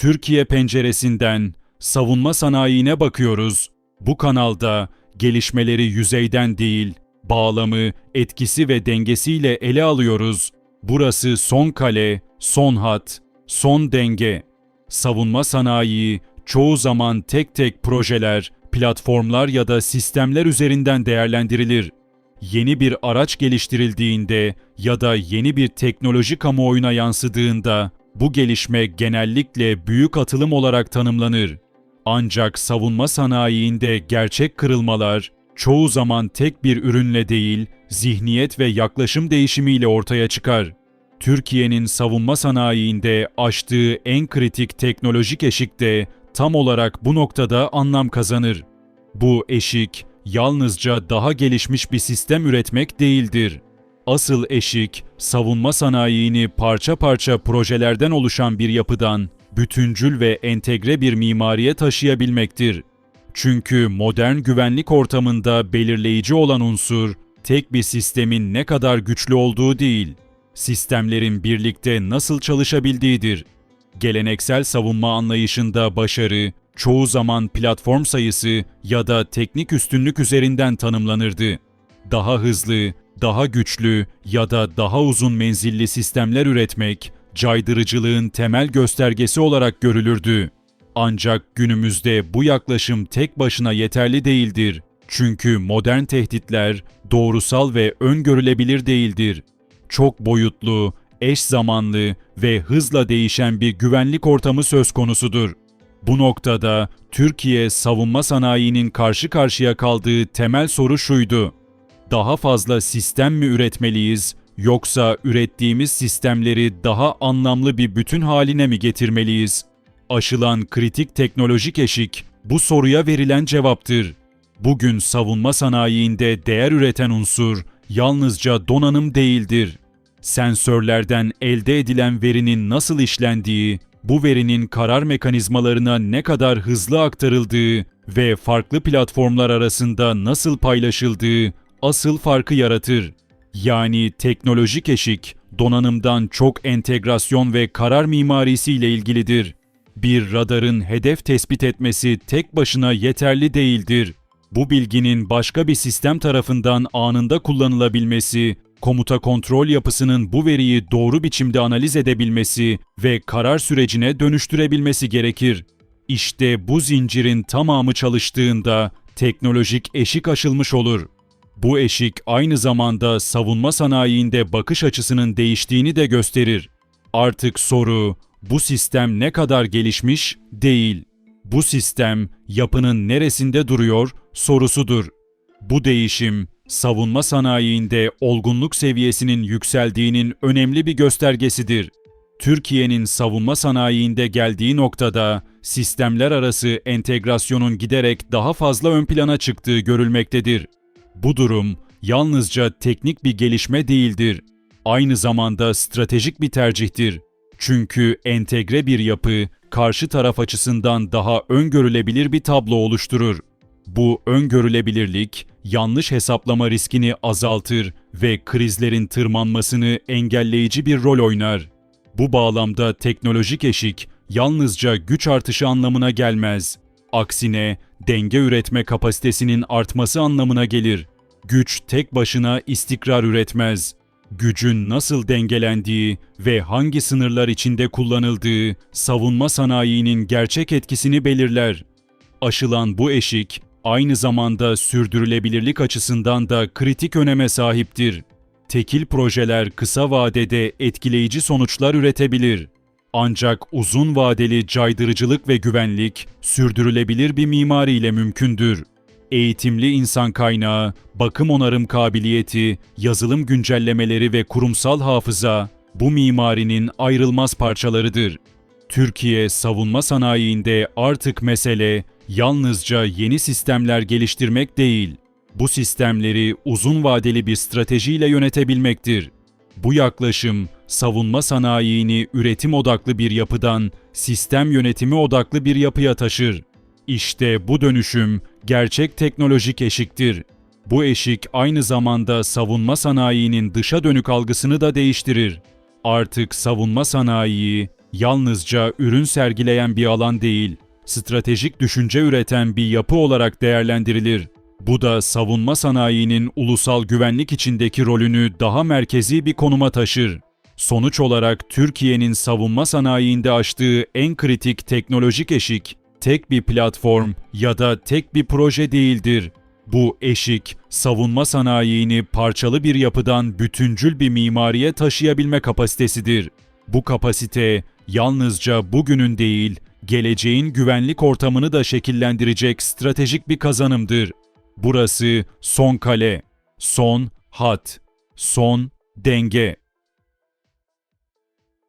Türkiye penceresinden savunma sanayine bakıyoruz. Bu kanalda gelişmeleri yüzeyden değil, bağlamı, etkisi ve dengesiyle ele alıyoruz. Burası son kale, son hat, son denge. Savunma sanayi çoğu zaman tek tek projeler, platformlar ya da sistemler üzerinden değerlendirilir. Yeni bir araç geliştirildiğinde ya da yeni bir teknoloji kamuoyuna yansıdığında bu gelişme genellikle büyük atılım olarak tanımlanır. Ancak savunma sanayinde gerçek kırılmalar çoğu zaman tek bir ürünle değil, zihniyet ve yaklaşım değişimiyle ortaya çıkar. Türkiye'nin savunma sanayinde aştığı en kritik teknolojik eşik de tam olarak bu noktada anlam kazanır. Bu eşik yalnızca daha gelişmiş bir sistem üretmek değildir. Asıl eşik, savunma sanayini parça parça projelerden oluşan bir yapıdan bütüncül ve entegre bir mimariye taşıyabilmektir. Çünkü modern güvenlik ortamında belirleyici olan unsur, tek bir sistemin ne kadar güçlü olduğu değil, sistemlerin birlikte nasıl çalışabildiğidir. Geleneksel savunma anlayışında başarı, çoğu zaman platform sayısı ya da teknik üstünlük üzerinden tanımlanırdı. Daha hızlı, daha güçlü ya da daha uzun menzilli sistemler üretmek, caydırıcılığın temel göstergesi olarak görülürdü. Ancak günümüzde bu yaklaşım tek başına yeterli değildir. Çünkü modern tehditler doğrusal ve öngörülebilir değildir. Çok boyutlu, eş zamanlı ve hızla değişen bir güvenlik ortamı söz konusudur. Bu noktada Türkiye savunma sanayinin karşı karşıya kaldığı temel soru şuydu: daha fazla sistem mi üretmeliyiz, yoksa ürettiğimiz sistemleri daha anlamlı bir bütün haline mi getirmeliyiz? Aşılan kritik teknolojik eşik bu soruya verilen cevaptır. Bugün savunma sanayinde değer üreten unsur yalnızca donanım değildir. Sensörlerden elde edilen verinin nasıl işlendiği, bu verinin karar mekanizmalarına ne kadar hızlı aktarıldığı ve farklı platformlar arasında nasıl paylaşıldığı asıl farkı yaratır. Yani teknolojik eşik, donanımdan çok entegrasyon ve karar mimarisiyle ilgilidir. Bir radarın hedef tespit etmesi tek başına yeterli değildir. Bu bilginin başka bir sistem tarafından anında kullanılabilmesi, komuta kontrol yapısının bu veriyi doğru biçimde analiz edebilmesi ve karar sürecine dönüştürebilmesi gerekir. İşte bu zincirin tamamı çalıştığında teknolojik eşik aşılmış olur. Bu eşik aynı zamanda savunma sanayinde bakış açısının değiştiğini de gösterir. Artık soru, bu sistem ne kadar gelişmiş değil. Bu sistem yapının neresinde duruyor sorusudur. Bu değişim, savunma sanayinde olgunluk seviyesinin yükseldiğinin önemli bir göstergesidir. Türkiye'nin savunma sanayinde geldiği noktada sistemler arası entegrasyonun giderek daha fazla ön plana çıktığı görülmektedir. Bu durum yalnızca teknik bir gelişme değildir. Aynı zamanda stratejik bir tercihtir. Çünkü entegre bir yapı karşı taraf açısından daha öngörülebilir bir tablo oluşturur. Bu öngörülebilirlik, yanlış hesaplama riskini azaltır ve krizlerin tırmanmasını engelleyici bir rol oynar. Bu bağlamda teknolojik eşik yalnızca güç artışı anlamına gelmez. Aksine denge üretme kapasitesinin artması anlamına gelir. Güç tek başına istikrar üretmez. Gücün nasıl dengelendiği ve hangi sınırlar içinde kullanıldığı savunma sanayinin gerçek etkisini belirler. Aşılan bu eşik aynı zamanda sürdürülebilirlik açısından da kritik öneme sahiptir. Tekil projeler kısa vadede etkileyici sonuçlar üretebilir. Ancak uzun vadeli caydırıcılık ve güvenlik sürdürülebilir bir mimariyle mümkündür. Eğitimli insan kaynağı, bakım onarım kabiliyeti, yazılım güncellemeleri ve kurumsal hafıza bu mimarinin ayrılmaz parçalarıdır. Türkiye savunma sanayinde artık mesele yalnızca yeni sistemler geliştirmek değil, bu sistemleri uzun vadeli bir stratejiyle yönetebilmektir. Bu yaklaşım, savunma sanayini üretim odaklı bir yapıdan sistem yönetimi odaklı bir yapıya taşır. İşte bu dönüşüm gerçek teknolojik eşiktir. Bu eşik aynı zamanda savunma sanayinin dışa dönük algısını da değiştirir. Artık savunma sanayi yalnızca ürün sergileyen bir alan değil, stratejik düşünce üreten bir yapı olarak değerlendirilir. Bu da savunma sanayinin ulusal güvenlik içindeki rolünü daha merkezi bir konuma taşır. Sonuç olarak Türkiye'nin savunma sanayiinde aştığı en kritik teknolojik eşik, tek bir platform ya da tek bir proje değildir. Bu eşik, savunma sanayini parçalı bir yapıdan bütüncül bir mimariye taşıyabilme kapasitesidir. Bu kapasite, yalnızca bugünün değil, geleceğin güvenlik ortamını da şekillendirecek stratejik bir kazanımdır. Burası son kale, son hat, son denge.